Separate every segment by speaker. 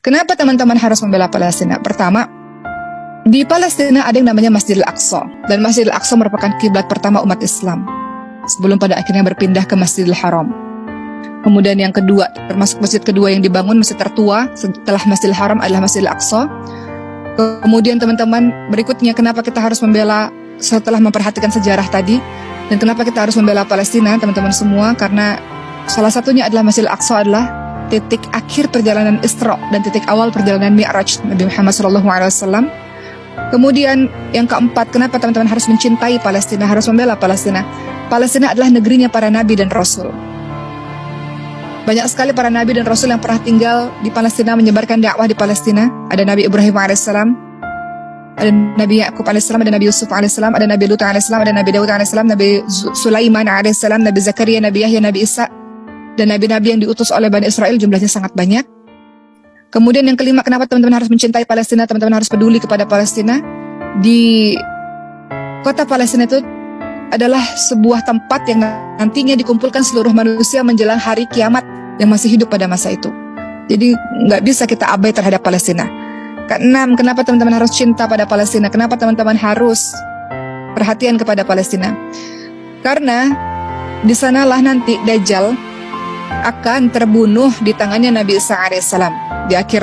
Speaker 1: Kenapa teman-teman harus membela Palestina? Pertama, di Palestina ada yang namanya Masjidil Aqsa, dan Masjidil Aqsa merupakan kiblat pertama umat Islam sebelum pada akhirnya berpindah ke Masjidil Haram. Kemudian yang kedua, termasuk masjid kedua yang dibangun, masjid tertua setelah Masjidil Haram adalah Masjidil Aqsa. Kemudian teman-teman, berikutnya kenapa kita harus membela setelah memperhatikan sejarah tadi, dan kenapa kita harus membela Palestina, teman-teman semua? Karena salah satunya adalah Masjidil Aqsa adalah titik akhir perjalanan Isra dan titik awal perjalanan Mi'raj Nabi Muhammad SAW. Kemudian yang keempat, kenapa teman-teman harus mencintai Palestina, harus membela Palestina? Palestina adalah negerinya para nabi dan rasul. Banyak sekali para nabi dan rasul yang pernah tinggal di Palestina, menyebarkan dakwah di Palestina. Ada Nabi Ibrahim AS, ada Nabi Yaqub AS, ada Nabi Yusuf AS, ada Nabi Lut AS, ada Nabi Daud AS, Nabi Sulaiman AS, Nabi Zakaria, Nabi Yahya, Nabi Isa, dan nabi-nabi yang diutus oleh Bani Israel jumlahnya sangat banyak. Kemudian yang kelima, kenapa teman-teman harus mencintai Palestina, teman-teman harus peduli kepada Palestina? Di kota Palestina itu adalah sebuah tempat yang nantinya dikumpulkan seluruh manusia menjelang hari kiamat yang masih hidup pada masa itu. Jadi nggak bisa kita abai terhadap Palestina. Keenam, kenapa teman-teman harus cinta pada Palestina? Kenapa teman-teman harus perhatian kepada Palestina? Karena di sanalah nanti Dajjal akan terbunuh di tangannya Nabi Isa AS di akhir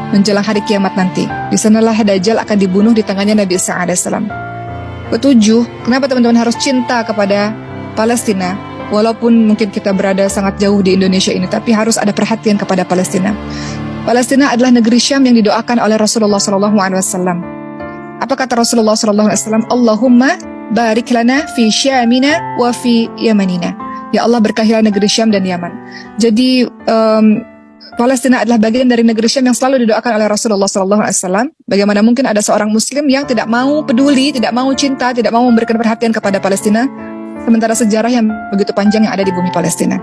Speaker 1: menjelang hari kiamat nanti. Di sanalah Dajjal akan dibunuh di tangannya Nabi Isa AS. Ketujuh, kenapa teman-teman harus cinta kepada Palestina? Walaupun mungkin kita berada sangat jauh di Indonesia ini, tapi harus ada perhatian kepada Palestina. Palestina adalah negeri Syam yang didoakan oleh Rasulullah SAW. Apa kata Rasulullah SAW? Allahumma barik lana fi Syamina wa fi Yamanina. Ya Allah, berkahilah negeri Syam dan Yaman. Jadi Palestina adalah bagian dari negeri Syam yang selalu didoakan oleh Rasulullah SAW. Bagaimana mungkin ada seorang Muslim yang tidak mau peduli, tidak mau cinta, tidak mau memberikan perhatian kepada Palestina, sementara sejarah yang begitu panjang yang ada di bumi Palestina.